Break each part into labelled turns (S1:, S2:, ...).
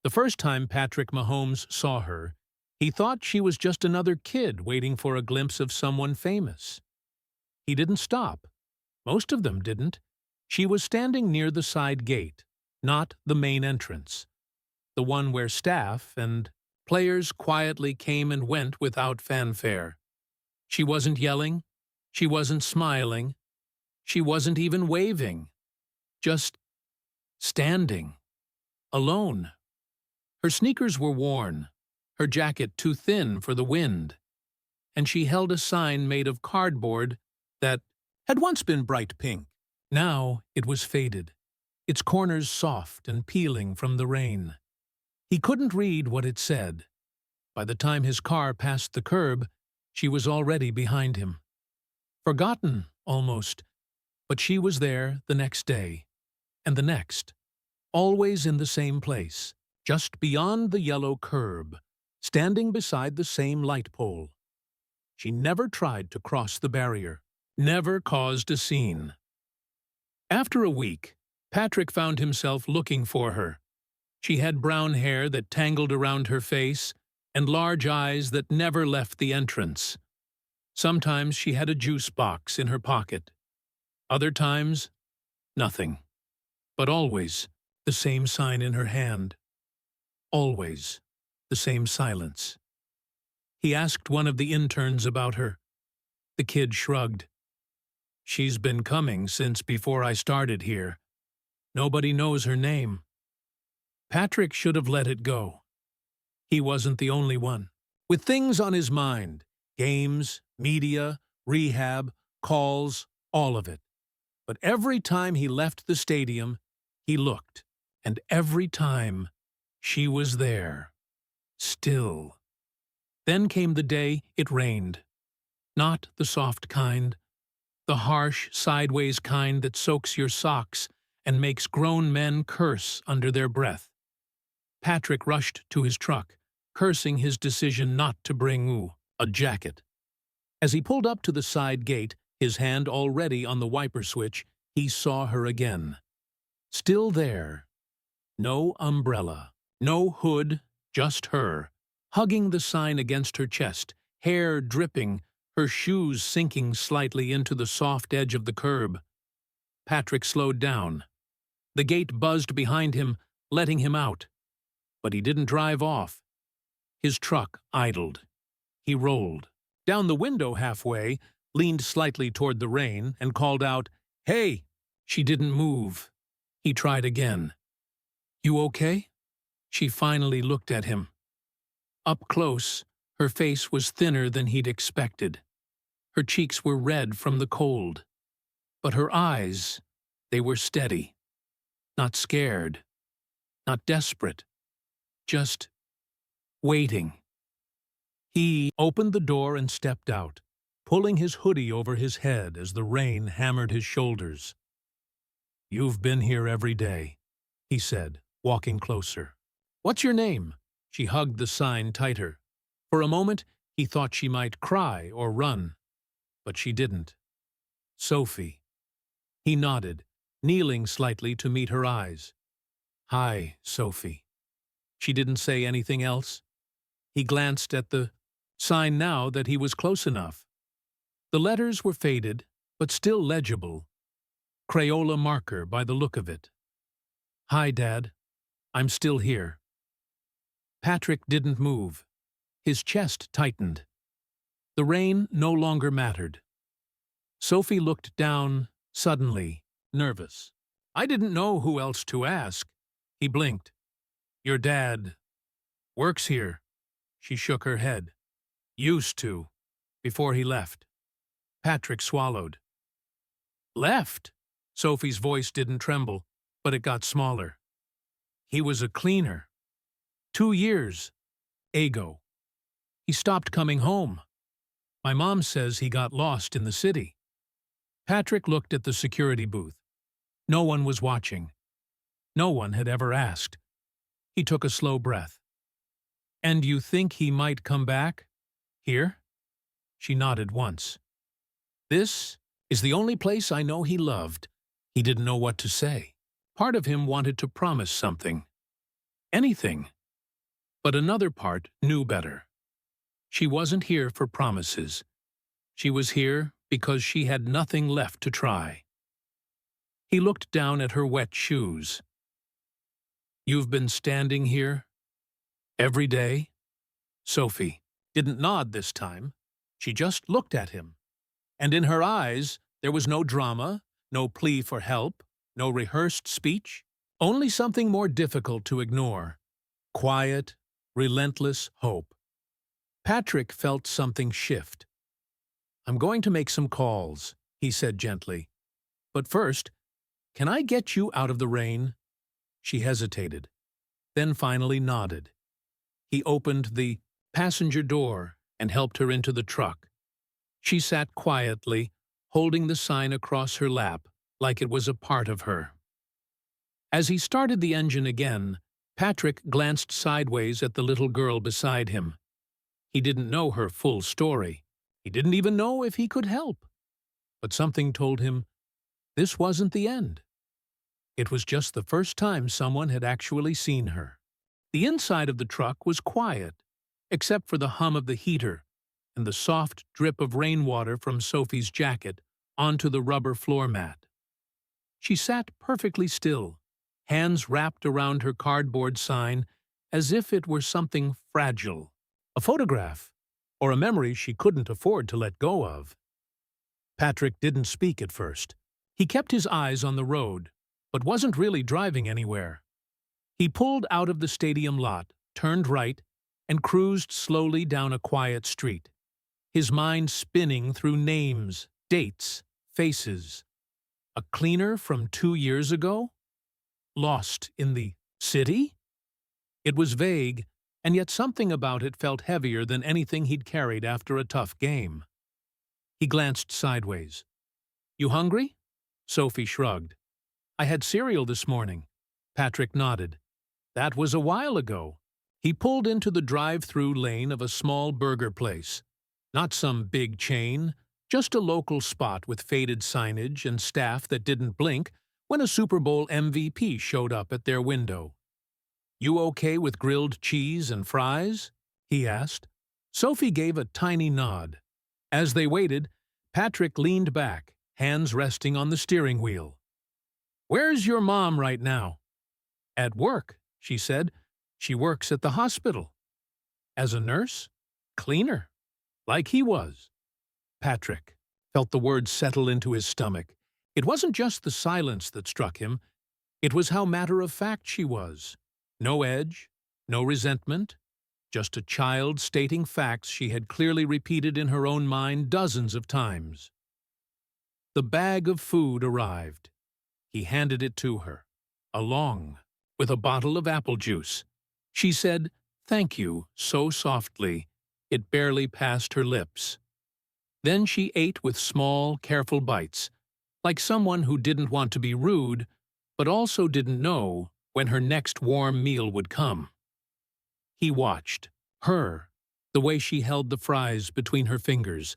S1: The first time Patrick Mahomes saw her, he thought she was just another kid waiting for a glimpse of someone famous. He didn't stop. Most of them didn't. She was standing near the side gate, not the main entrance, the one where staff and players quietly came and went without fanfare. She wasn't yelling. She wasn't smiling. She wasn't even waving. Just standing. Alone. Her sneakers were worn, her jacket too thin for the wind, and she held a sign made of cardboard that had once been bright pink. Now it was faded, its corners soft and peeling from the rain. He couldn't read what it said. By the time his car passed the curb, she was already behind him. Forgotten, almost, but she was there the next day, and the next, always in the same place, just beyond the yellow curb, standing beside the same light pole. She never tried to cross the barrier, never caused a scene. After a week, Patrick found himself looking for her. She had brown hair that tangled around her face and large eyes that never left the entrance. Sometimes she had a juice box in her pocket. Other times, nothing. But always the same sign in her hand. Always the same silence. He asked one of the interns about her. The kid shrugged. "She's been coming since before I started here. Nobody knows her name." Patrick should have let it go. He wasn't the only one. With things on his mind, games, media, rehab, calls, all of it. But every time he left the stadium, he looked, and every time, she was there. Still. Then came the day it rained. Not the soft kind. The harsh, sideways kind that soaks your socks and makes grown men curse under their breath. Patrick rushed to his truck, cursing his decision not to bring a jacket. As he pulled up to the side gate, his hand already on the wiper switch, he saw her again. Still there. No umbrella, no hood, just her, hugging the sign against her chest, hair dripping, her shoes sinking slightly into the soft edge of the curb. Patrick slowed down. The gate buzzed behind him, letting him out. But he didn't drive off. His truck idled. He rolled. Down the window halfway, leaned slightly toward the rain, and called out, "Hey!" She didn't move. He tried again. "You okay?" She finally looked at him. Up close, her face was thinner than he'd expected. Her cheeks were red from the cold. But her eyes, they were steady. Not scared. Not desperate. Just waiting. He opened the door and stepped out, pulling his hoodie over his head as the rain hammered his shoulders. "You've been here every day," he said, walking closer. "What's your name?" She hugged the sign tighter. For a moment, he thought she might cry or run, but she didn't. "Sophie." He nodded, kneeling slightly to meet her eyes. "Hi, Sophie." She didn't say anything else. He glanced at the sign now that he was close enough. The letters were faded, but still legible. Crayola marker by the look of it. "Hi, Dad. I'm still here." Patrick didn't move. His chest tightened. The rain no longer mattered. Sophie looked down, suddenly, nervous. "I didn't know who else to ask." He blinked. "Your dad works here." She shook her head. "Used to, before he left." Patrick swallowed. "Left?" Sophie's voice didn't tremble, but it got smaller. "He was a cleaner. 2 years ago. He stopped coming home. My mom says he got lost in the city." Patrick looked at the security booth. No one was watching. No one had ever asked. He took a slow breath. "And you think he might come back? Here?" She nodded once. "This is the only place I know he loved." He didn't know what to say. Part of him wanted to promise something. anything. But another part knew better. She wasn't here for promises. She was here because she had nothing left to try. He looked down at her wet shoes. "You've been standing here? Every day?" Sophie didn't nod this time. She just looked at him. And in her eyes, there was no drama, no plea for help, no rehearsed speech, only something more difficult to ignore. Quiet, relentless hope. Patrick felt something shift. "I'm going to make some calls," he said gently. "But first, can I get you out of the rain?" She hesitated, then finally nodded. He opened the passenger door and helped her into the truck. She sat quietly, holding the sign across her lap like it was a part of her. As he started the engine again, Patrick glanced sideways at the little girl beside him. He didn't know her full story. He didn't even know if he could help. But something told him this wasn't the end. It was just the first time someone had actually seen her. The inside of the truck was quiet, except for the hum of the heater and the soft drip of rainwater from Sophie's jacket onto the rubber floor mat. She sat perfectly still, hands wrapped around her cardboard sign as if it were something fragile, a photograph, or a memory she couldn't afford to let go of. Patrick didn't speak at first. He kept his eyes on the road, but wasn't really driving anywhere. He pulled out of the stadium lot, turned right, and cruised slowly down a quiet street, his mind spinning through names, dates, faces. A cleaner from 2 years ago? Lost in the city? It was vague, and yet something about it felt heavier than anything he'd carried after a tough game. He glanced sideways. "You hungry?" Sophie shrugged. "I had cereal this morning." Patrick nodded. "That was a while ago." He pulled into the drive-through lane of a small burger place. Not some big chain, just a local spot with faded signage and staff that didn't blink when a Super Bowl MVP showed up at their window. "You okay with grilled cheese and fries?" he asked. Sophie gave a tiny nod. As they waited, Patrick leaned back, hands resting on the steering wheel. "Where's your mom right now?" "At work," she said. "She works at the hospital." "As a nurse?" "Cleaner. Like he was." Patrick felt the words settle into his stomach. It wasn't just the silence that struck him. It was how matter-of-fact she was. No edge, no resentment, just a child stating facts she had clearly repeated in her own mind dozens of times. The bag of food arrived. He handed it to her, along with a bottle of apple juice. She said, "Thank you," so softly, it barely passed her lips. Then she ate with small, careful bites, like someone who didn't want to be rude, but also didn't know when her next warm meal would come. He watched her, the way she held the fries between her fingers,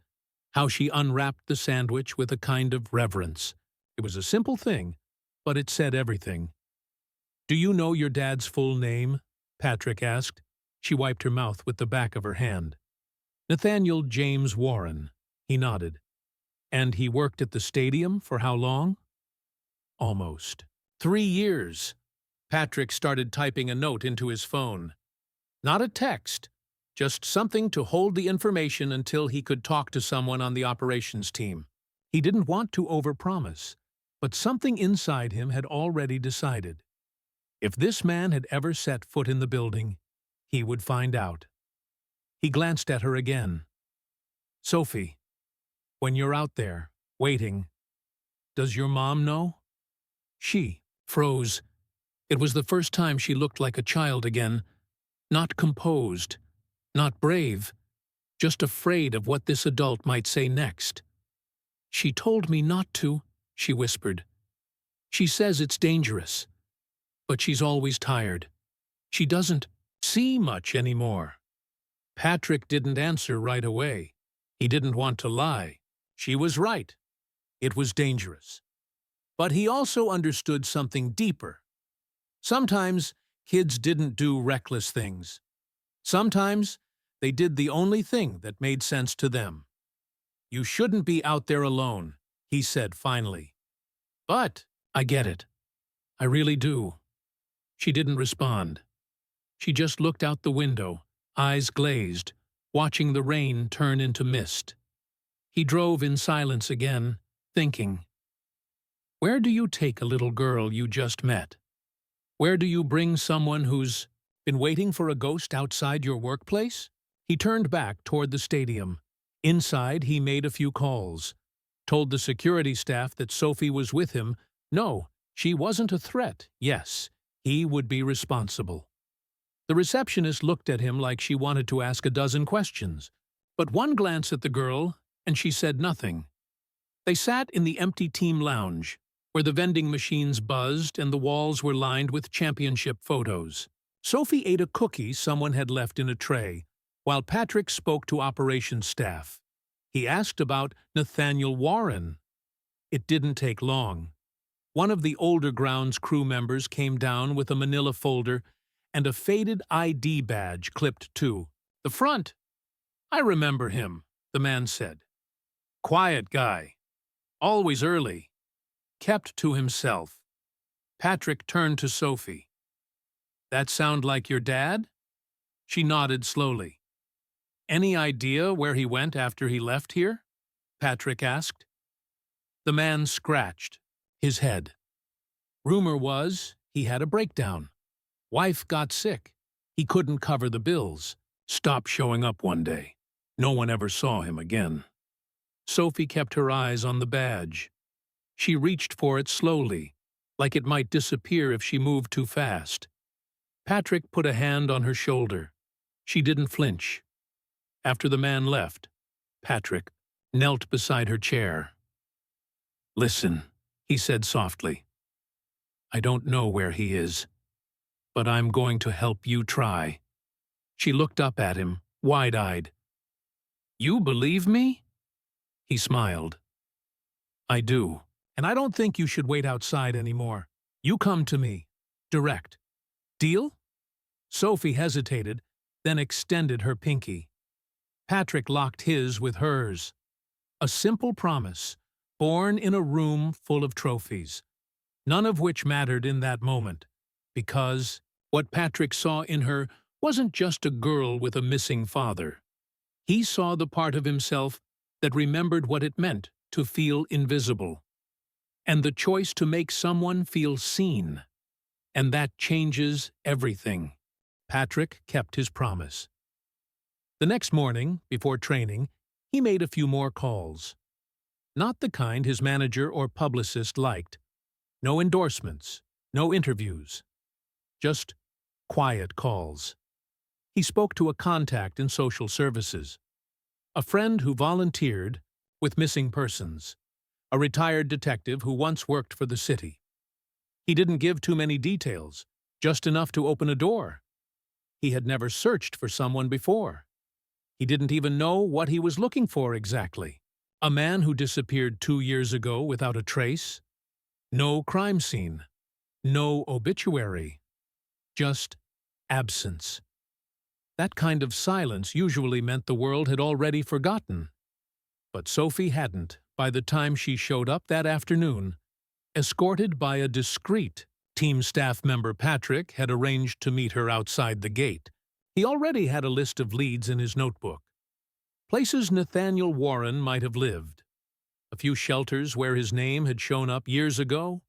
S1: how she unwrapped the sandwich with a kind of reverence. It was a simple thing, but it said everything. "Do you know your dad's full name?" Patrick asked. She wiped her mouth with the back of her hand. "Nathaniel James Warren." He nodded. "And he worked at the stadium for how long?" "Almost 3 years." Patrick started typing a note into his phone. Not a text, just something to hold the information until he could talk to someone on the operations team. He didn't want to overpromise, but something inside him had already decided. If this man had ever set foot in the building, he would find out. He glanced at her again. "Sophie, when you're out there, waiting, does your mom know?" She froze. It was the first time she looked like a child again, not composed, not brave, just afraid of what this adult might say next. "She told me not to," she whispered. "She says it's dangerous, but she's always tired. She doesn't see much anymore." Patrick didn't answer right away. He didn't want to lie. She was right. It was dangerous. But he also understood something deeper. Sometimes Kids didn't do reckless things. Sometimes they did the only thing that made sense to them. "You shouldn't be out there alone," he said finally. "But I get it. I really do." She didn't respond. She just looked out the window, eyes glazed, watching the rain turn into mist. He drove in silence again, thinking. Where do you take a little girl you just met? Where do you bring someone who's been waiting for a ghost outside your workplace? He turned back toward the stadium. Inside, he made a few calls, told the security staff that Sophie was with him. No, she wasn't a threat. Yes, he would be responsible. The receptionist looked at him like she wanted to ask a dozen questions, but one glance at the girl, and she said nothing. They sat in the empty team lounge, where the vending machines buzzed and the walls were lined with championship photos. Sophie ate a cookie someone had left in a tray, while Patrick spoke to operations staff. He asked about Nathaniel Warren. It didn't take long. One of the older grounds crew members came down with a manila folder and a faded ID badge clipped to the front. "I remember him," the man said. "Quiet guy. Always early. Kept to himself." Patrick turned to Sophie. "That sound like your dad?" She nodded slowly. "Any idea where he went after he left here?" Patrick asked. The man scratched his head. "Rumor was he had a breakdown. Wife got sick. He couldn't cover the bills. Stopped showing up one day. No one ever saw him again." Sophie kept her eyes on the badge. She reached for it slowly, like it might disappear if she moved too fast. Patrick put a hand on her shoulder. She didn't flinch. After the man left, Patrick knelt beside her chair. "Listen," he said softly. "I don't know where he is, but I'm going to help you try." She looked up at him, wide-eyed. "You believe me?" He smiled. "I do, and I don't think you should wait outside anymore. You come to me. Direct. Deal?" Sophie hesitated, then extended her pinky. Patrick locked his with hers. A simple promise, born in a room full of trophies, none of which mattered in that moment, because what Patrick saw in her wasn't just a girl with a missing father. He saw the part of himself that remembered what it meant to feel invisible, and the choice to make someone feel seen. And that changes everything. Patrick kept his promise. The next morning, before training, he made a few more calls. Not the kind his manager or publicist liked. No endorsements, no interviews. Just quiet calls. He spoke to a contact in social services, a friend who volunteered with missing persons, a retired detective who once worked for the city. He didn't give too many details, just enough to open a door. He had never searched for someone before. He didn't even know what he was looking for exactly. A man who disappeared 2 years ago without a trace? No crime scene. No obituary. Just absence. That kind of silence usually meant the world had already forgotten. But Sophie hadn't by the time she showed up that afternoon, escorted by a discreet team staff member. Patrick had arranged to meet her outside the gate. He already had a list of leads in his notebook. Places Nathaniel Warren might have lived. A few shelters where his name had shown up years ago.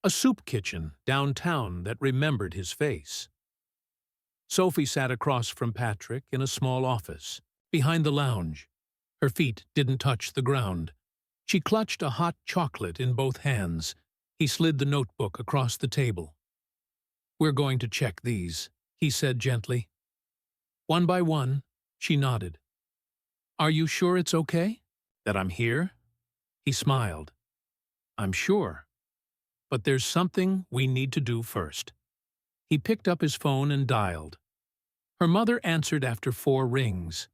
S1: A soup kitchen downtown that remembered his face. Sophie sat across from Patrick in a small office, behind the lounge. Her feet didn't touch the ground. She clutched a hot chocolate in both hands. He slid the notebook across the table. "We're going to check these," he said gently. "One by one." She nodded. "Are you sure it's okay? That I'm here?" He smiled. "I'm sure. But there's something we need to do first." He picked up his phone and dialed. Her mother answered after 4 rings.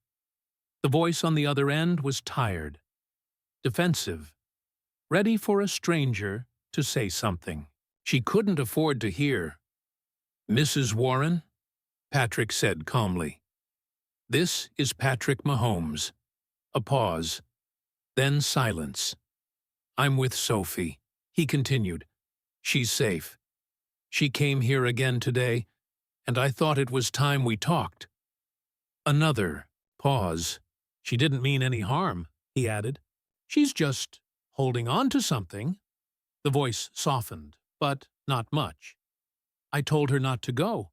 S1: The voice on the other end was tired, defensive, ready for a stranger to say something. She couldn't afford to hear. "Mrs. Warren," Patrick said calmly, "this is Patrick Mahomes." A pause, then silence. "I'm with Sophie," he continued. "She's safe. She came here again today, and I thought it was time we talked." Another pause. "She didn't mean any harm," he added. "She's just holding on to something." The voice softened, but not much. "I told her not to go.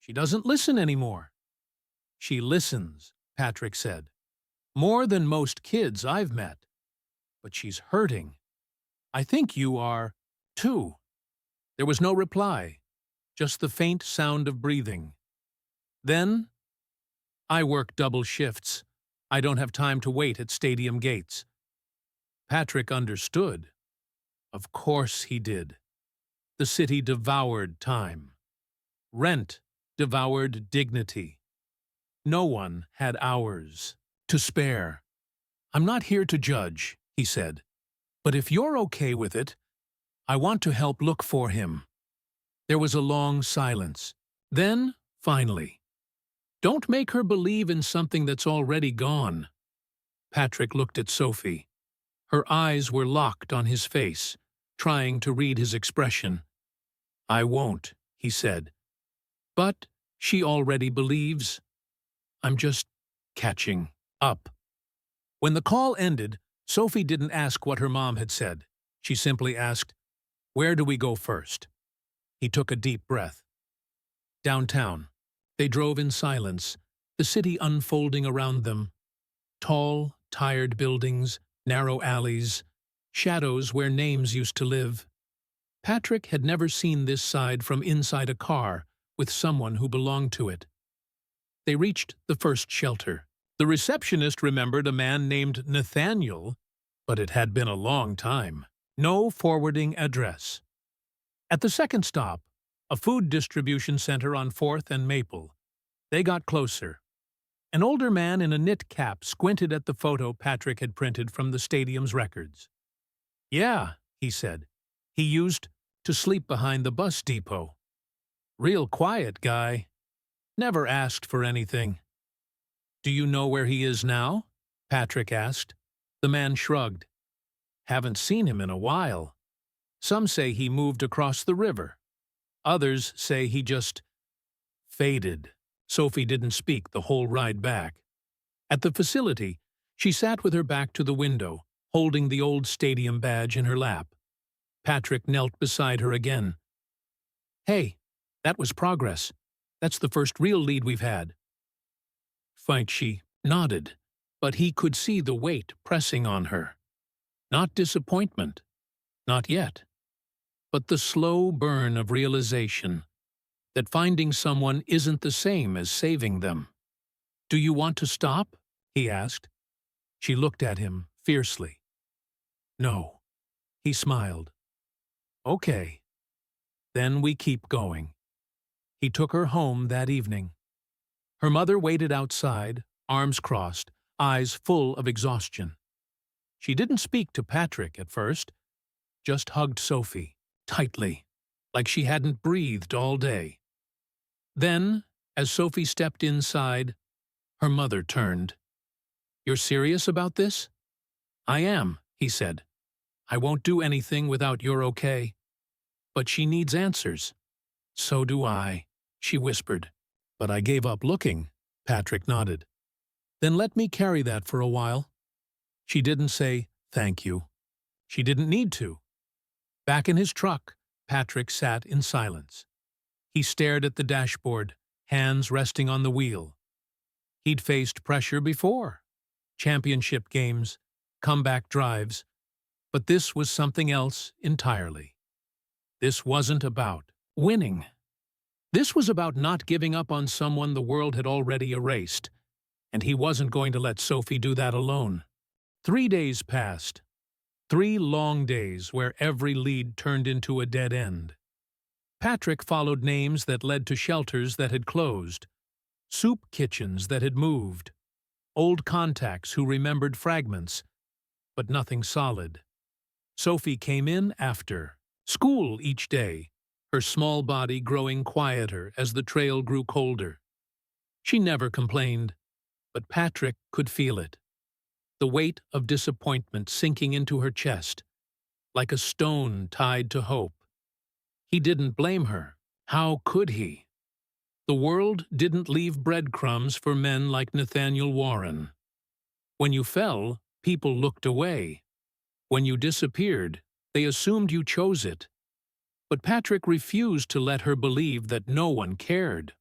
S1: She doesn't listen anymore." "She listens," Patrick said. "More than most kids I've met. But she's hurting. I think you are, too." There was no reply, just the faint sound of breathing. Then, "I work double shifts. I don't have time to wait at stadium gates." Patrick understood. Of course he did. The city devoured time. Rent devoured dignity. No one had hours to spare. "I'm not here to judge," he said. "But if you're okay with it, I want to help look for him." There was a long silence. Then, finally, "Don't make her believe in something that's already gone." Patrick looked at Sophie. Her eyes were locked on his face, trying to read his expression. "I won't," he said. "But she already believes. I'm just catching up." When the call ended, Sophie didn't ask what her mom had said. She simply asked, "Where do we go first?" He took a deep breath. Downtown. They drove in silence, the city unfolding around them. Tall, tired buildings, narrow alleys, shadows where names used to live. Patrick had never seen this side from inside a car with someone who belonged to it. They reached the first shelter. The receptionist remembered a man named Nathaniel, but it had been a long time. No forwarding address. At the second stop, a food distribution center on 4th and Maple, they got closer. An older man in a knit cap squinted at the photo Patrick had printed from the stadium's records. "Yeah," he said. "He used to sleep behind the bus depot. Real quiet guy. Never asked for anything." "Do you know where he is now?" Patrick asked. The man shrugged. "Haven't seen him in a while. Some say he moved across the river. Others say he just faded." Sophie didn't speak the whole ride back. At the facility, she sat with her back to the window, holding the old stadium badge in her lap. Patrick knelt beside her again. "Hey, that was progress. That's the first real lead we've had." Fine, she nodded, but he could see the weight pressing on her. Not disappointment. Not yet. But the slow burn of realization that finding someone isn't the same as saving them. "Do you want to stop?" he asked. She looked at him fiercely. "No." He smiled. "Okay. Then we keep going." He took her home that evening. Her mother waited outside, arms crossed, eyes full of exhaustion. She didn't speak to Patrick at first, just hugged Sophie, tightly, like she hadn't breathed all day. Then, as Sophie stepped inside, her mother turned. "You're serious about this?" "I am," he said. "I won't do anything without your okay." "But she needs answers." "So do I," she whispered. "But I gave up looking," Patrick nodded. "Then let me carry that for a while." She didn't say thank you. She didn't need to. Back in his truck, Patrick sat in silence. He stared at the dashboard, hands resting on the wheel. He'd faced pressure before. Championship games, comeback drives. But this was something else entirely. This wasn't about winning. This was about not giving up on someone the world had already erased, and he wasn't going to let Sophie do that alone. 3 days passed. 3 long days where every lead turned into a dead end. Patrick followed names that led to shelters that had closed, soup kitchens that had moved, old contacts who remembered fragments, but nothing solid. Sophie came in after. School each day. her small body growing quieter as the trail grew colder. She never complained, but Patrick could feel it, the weight of disappointment sinking into her chest, like a stone tied to hope. He didn't blame her. How could he? The world didn't leave breadcrumbs for men like Nathaniel Warren. When you fell, people looked away. When you disappeared, they assumed you chose it. But Patrick refused to let her believe that no one cared.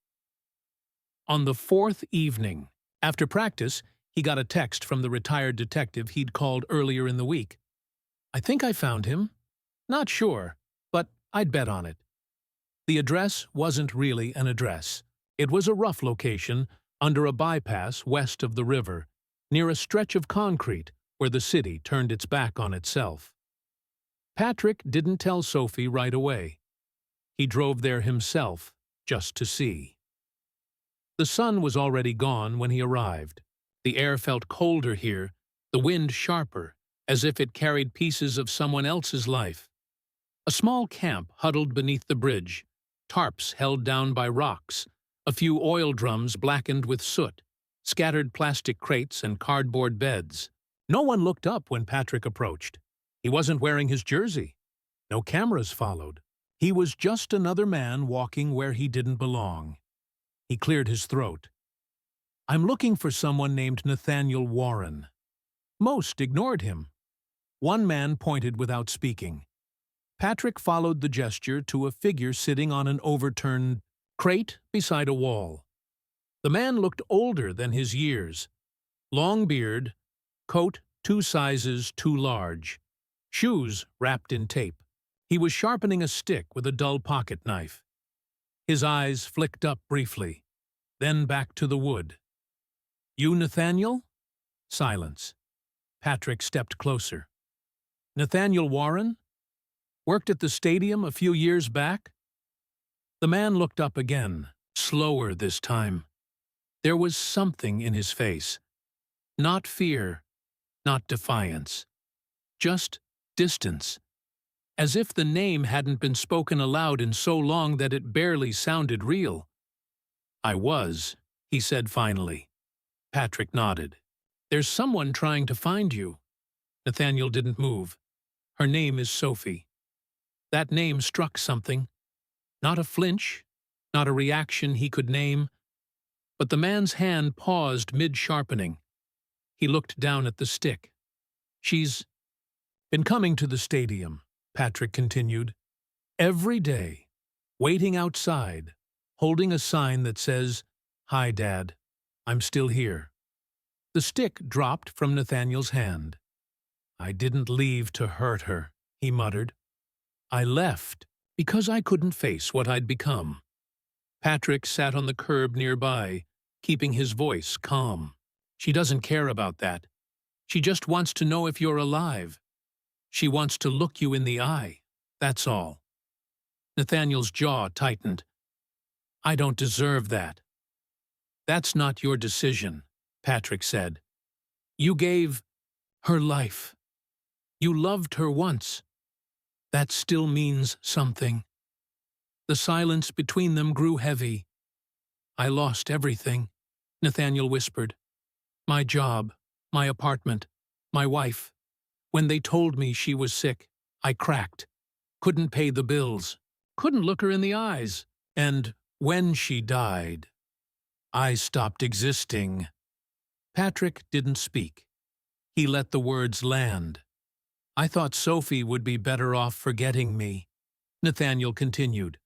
S1: On the fourth evening, after practice, he got a text from the retired detective he'd called earlier in the week. "I think I found him. Not sure, but I'd bet on it." The address wasn't really an address. It was a rough location under a bypass west of the river, near a stretch of concrete where the city turned its back on itself. Patrick didn't tell Sophie right away. He drove there himself, just to see. The sun was already gone when he arrived. The air felt colder here, the wind sharper, as if it carried pieces of someone else's life. A small camp huddled beneath the bridge, tarps held down by rocks, a few oil drums blackened with soot, scattered plastic crates and cardboard beds. No one looked up when Patrick approached. He wasn't wearing his jersey. No cameras followed. He was just another man walking where he didn't belong. He cleared his throat. "I'm looking for someone named Nathaniel Warren." Most ignored him. One man pointed without speaking. Patrick followed the gesture to a figure sitting on an overturned crate beside a wall. The man looked older than his years. Long beard, coat 2 sizes too large, shoes wrapped in tape. He was sharpening a stick with a dull pocket knife. His eyes flicked up briefly, then back to the wood. "You Nathaniel?" Silence. Patrick stepped closer. "Nathaniel Warren? Worked at the stadium a few years back?" The man looked up again, slower this time. There was something in his face. Not fear, not defiance. Just distance. As if the name hadn't been spoken aloud in so long that it barely sounded real. "I was," he said finally. Patrick nodded. "There's someone trying to find you." Nathaniel didn't move. "Her name is Sophie." That name struck something. Not a flinch, not a reaction he could name. But the man's hand paused mid-sharpening. He looked down at the stick. "She's been coming to the stadium," Patrick continued. "Every day, waiting outside, holding a sign that says, 'Hi, Dad, I'm still here.'" The stick dropped from Nathaniel's hand. "I didn't leave to hurt her," he muttered. "I left because I couldn't face what I'd become." Patrick sat on the curb nearby, keeping his voice calm. "She doesn't care about that. She just wants to know if you're alive. She wants to look you in the eye. That's all." Nathaniel's jaw tightened. "I don't deserve that." "That's not your decision," Patrick said. "You gave her life. You loved her once. That still means something." The silence between them grew heavy. "I lost everything," Nathaniel whispered. "My job, my apartment, my wife. When they told me she was sick, I cracked. Couldn't pay the bills. Couldn't look her in the eyes. And when she died, I stopped existing." Patrick didn't speak. He let the words land. "I thought Sophie would be better off forgetting me," Nathaniel continued.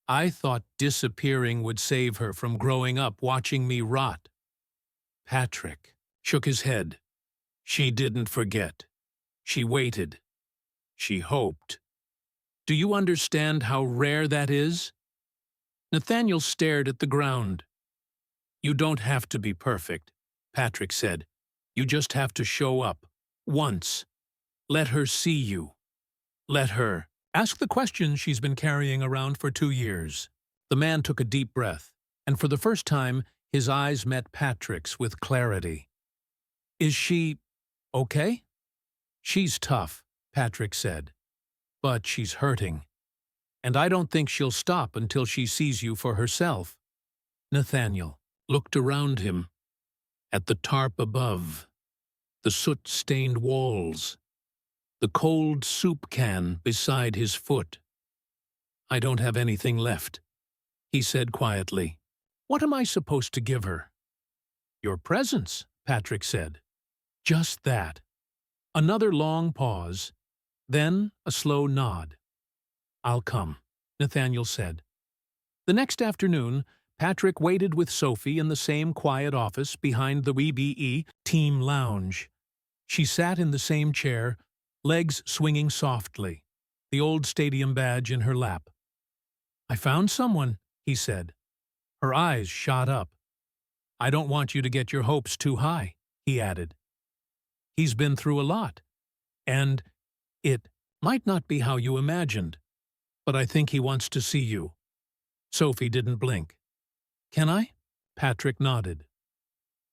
S1: "I thought disappearing would save her from growing up watching me rot." Patrick shook his head. "She didn't forget. She waited. She hoped. Do you understand how rare that is?" Nathaniel stared at the ground. "You don't have to be perfect," Patrick said. "You just have to show up. Once. Let her see you. Let her ask the questions she's been carrying around for 2 years." The man took a deep breath, and for the first time, his eyes met Patrick's with clarity. "Is she okay?" "She's tough," Patrick said. "But she's hurting. And I don't think she'll stop until she sees you for herself. Nathaniel looked around him, at the tarp above, the soot-stained walls, the cold soup can beside his foot. I don't have anything left, he said quietly. What am I supposed to give her? Your presents, Patrick said. Just that. Another long pause, then a slow nod. I'll come, Nathaniel said. The next afternoon, Patrick waited with Sophie in the same quiet office behind the WBE team lounge. She sat in the same chair, legs swinging softly, the old stadium badge in her lap. I found someone, he said. Her eyes shot up. I don't want you to get your hopes too high, he added. He's been through a lot, and it might not be how you imagined, but I think he wants to see you. Sophie didn't blink. Can I? Patrick nodded.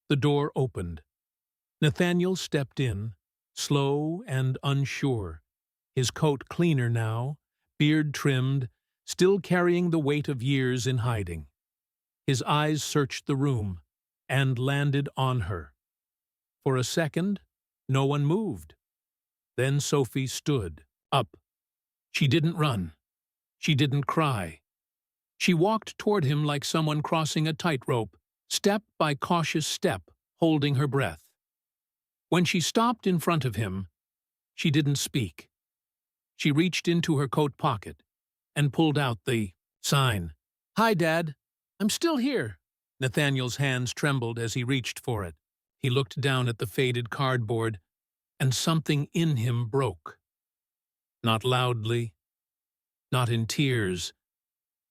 S1: The door opened. Nathaniel stepped in, slow and unsure, his coat cleaner now, beard trimmed, still carrying the weight of years in hiding. His eyes searched the room and landed on her. For a second, no one moved. Then Sophie stood up. She didn't run. She didn't cry. She walked toward him like someone crossing a tightrope, step by cautious step, holding her breath. When she stopped in front of him, she didn't speak. She reached into her coat pocket and pulled out the sign. Hi, Dad. I'm still here. Nathaniel's hands trembled as he reached for it. He looked down at the faded cardboard, and something in him broke. Not loudly, not in tears,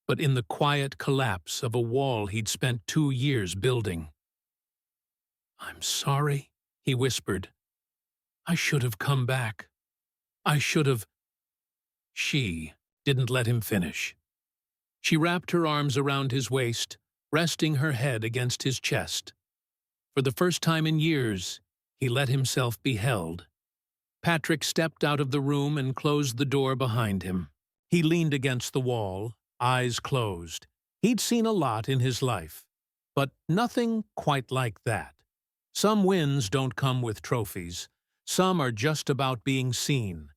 S1: but in the quiet collapse of a wall he'd spent 2 years building. I'm sorry, he whispered. I should have come back. I should have. She didn't let him finish. She wrapped her arms around his waist, resting her head against his chest. For the first time in years, he let himself be held. Patrick stepped out of the room and closed the door behind him. He leaned against the wall, eyes closed. He'd seen a lot in his life, but nothing quite like that. Some wins don't come with trophies. Some are just about being seen,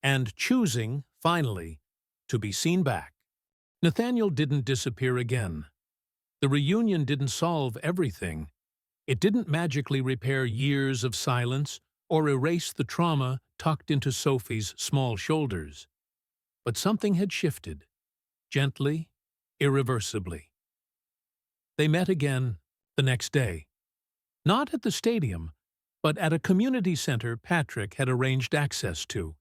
S1: and choosing, finally, to be seen back. Nathaniel didn't disappear again. The reunion didn't solve everything. It didn't magically repair years of silence or erase the trauma tucked into Sophie's small shoulders. But something had shifted, gently, irreversibly. They met again the next day. Not at the stadium, but at a community center Patrick had arranged access to.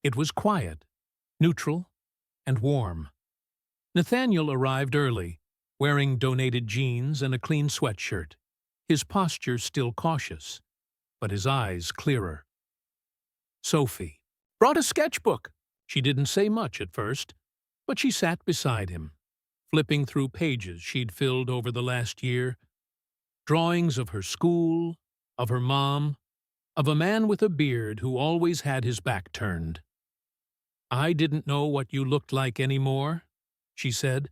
S1: It was quiet, neutral, and warm. Nathaniel arrived early, wearing donated jeans and a clean sweatshirt, his posture still cautious, but his eyes clearer. Sophie brought a sketchbook. She didn't say much at first, but she sat beside him, flipping through pages she'd filled over the last year, drawings of her school, of her mom, of a man with a beard who always had his back turned. I didn't know what you looked like anymore, she said.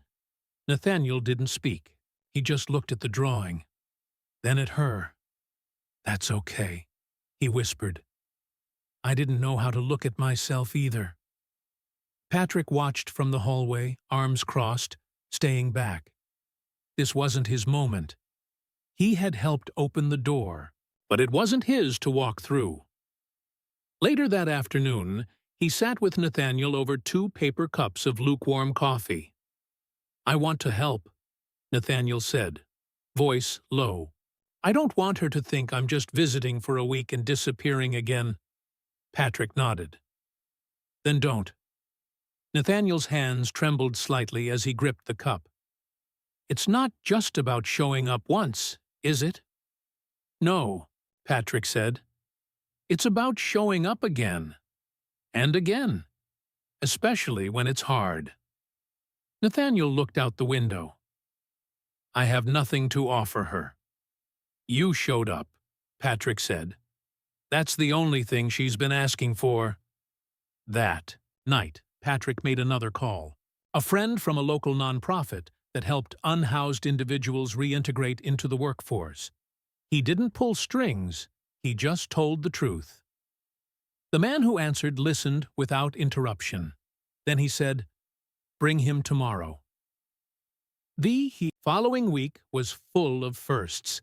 S1: Nathaniel didn't speak. He just looked at the drawing, then at her. That's okay, he whispered. I didn't know how to look at myself either. Patrick watched from the hallway, arms crossed, staying back. This wasn't his moment. He had helped open the door, but it wasn't his to walk through. Later that afternoon, he sat with Nathaniel over 2 paper cups of lukewarm coffee. I want to help, Nathaniel said, voice low. I don't want her to think I'm just visiting for a week and disappearing again. Patrick nodded. Then don't. Nathaniel's hands trembled slightly as he gripped the cup. It's not just about showing up once, is it? No, Patrick said. It's about showing up again. And again. Especially when it's hard. Nathaniel looked out the window. I have nothing to offer her. You showed up, Patrick said. That's the only thing she's been asking for. That night, Patrick made another call. a friend from a local nonprofit that helped unhoused individuals reintegrate into the workforce. He didn't pull strings, he just told the truth. The man who answered listened without interruption. Then he said, "Bring him tomorrow." The following week was full of firsts.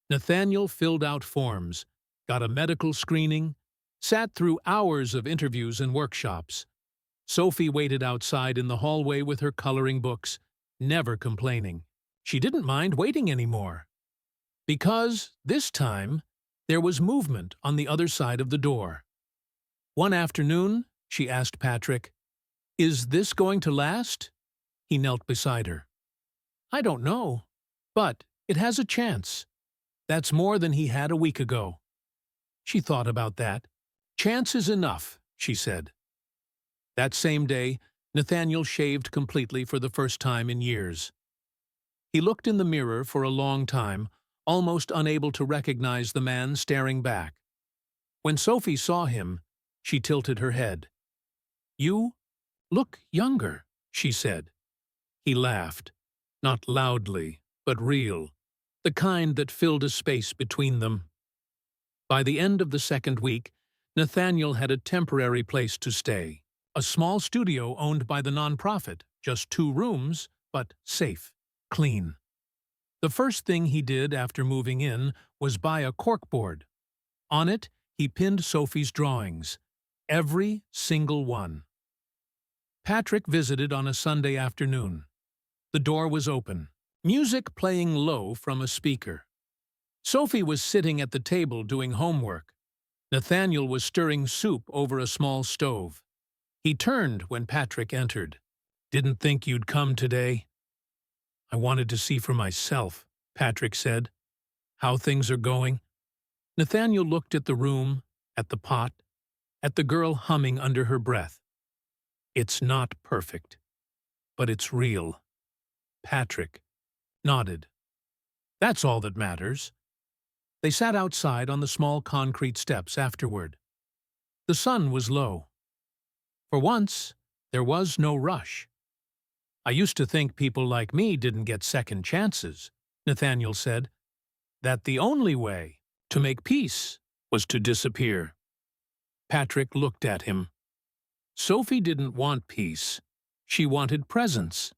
S1: Nathaniel filled out forms, got a medical screening, sat through hours of interviews and workshops. Sophie waited outside in the hallway with her coloring books, never complaining. She didn't mind waiting anymore. Because, this time, there was movement on the other side of the door. One afternoon, she asked Patrick, "Is this going to last?" He knelt beside her. "I don't know, but it has a chance. That's more than he had a week ago." She thought about that. "Chance is enough," she said. That same day, Nathaniel shaved completely for the first time in years. He looked in the mirror for a long time, almost unable to recognize the man staring back. When Sophie saw him, she tilted her head. "You look younger," she said. He laughed, not loudly, but real, the kind that filled a space between them. By the end of the second week, Nathaniel had a temporary place to stay, a small studio owned by the nonprofit, just 2 rooms, but safe, clean. The first thing he did after moving in was buy a corkboard. On it, he pinned Sophie's drawings, every single one. Patrick visited on a Sunday afternoon. The door was open, music playing low from a speaker. Sophie was sitting at the table doing homework. Nathaniel was stirring soup over a small stove. He turned when Patrick entered. "Didn't think you'd come today." "I wanted to see for myself," Patrick said. "How things are going?" Nathaniel looked at the room, at the pot, at the girl humming under her breath. "It's not perfect, but it's real." Patrick nodded. "That's all that matters." They sat outside on the small concrete steps afterward. The sun was low. For once, there was no rush. "I used to think people like me didn't get second chances," Nathaniel said. "That the only way to make peace was to disappear." Patrick looked at him. Sophie didn't want peace. She wanted presence.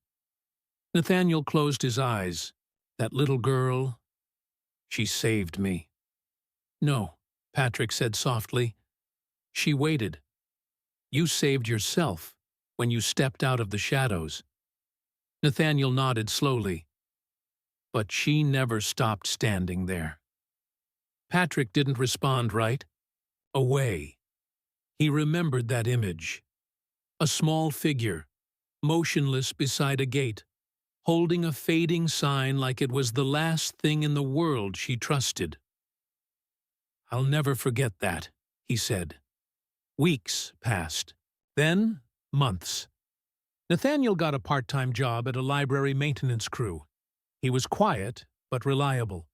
S1: Nathaniel closed his eyes. "That little girl, she saved me." "No," Patrick said softly. "She waited. You saved yourself when you stepped out of the shadows." Nathaniel nodded slowly. "But she never stopped standing there." Patrick didn't respond right. Away. He remembered that image. A small figure, motionless beside a gate, holding a fading sign like it was the last thing in the world she trusted. "I'll never forget that," he said. Weeks passed. Then, months. Nathaniel got a part-time job at a library maintenance crew. He was quiet, but reliable.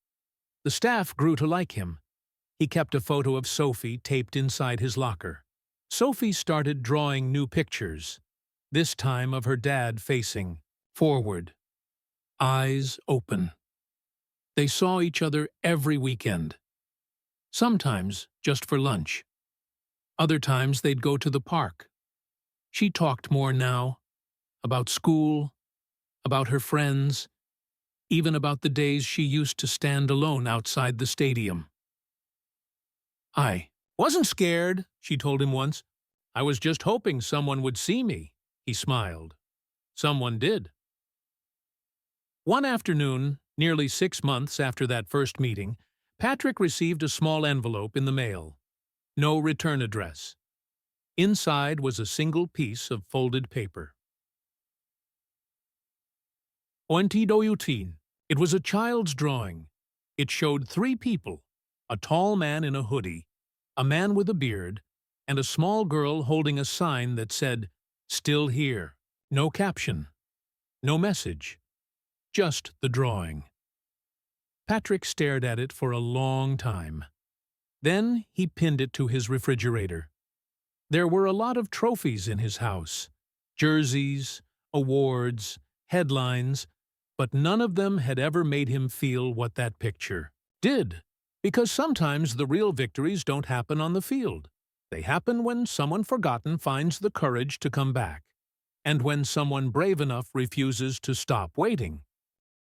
S1: The staff grew to like him. He kept a photo of Sophie taped inside his locker. Sophie started drawing new pictures, this time of her dad facing forward, eyes open. They saw each other every weekend. Sometimes just for lunch. Other times they'd go to the park. She talked more now, about school, about her friends, even about the days she used to stand alone outside the stadium. "I wasn't scared," she told him once. "I was just hoping someone would see me." He smiled. Someone did. One afternoon, nearly 6 months after that first meeting, Patrick received a small envelope in the mail. No return address. Inside was a single piece of folded paper. Ointidoyutin. It was a child's drawing. It showed 3 people, a tall man in a hoodie, a man with a beard, and a small girl holding a sign that said, "Still here." No caption. No message. Just the drawing. Patrick stared at it for a long time. Then he pinned it to his refrigerator. There were a lot of trophies in his house. Jerseys, awards, headlines, but none of them had ever made him feel what that picture did. Because sometimes the real victories don't happen on the field. They happen when someone forgotten finds the courage to come back, and when someone brave enough refuses to stop waiting.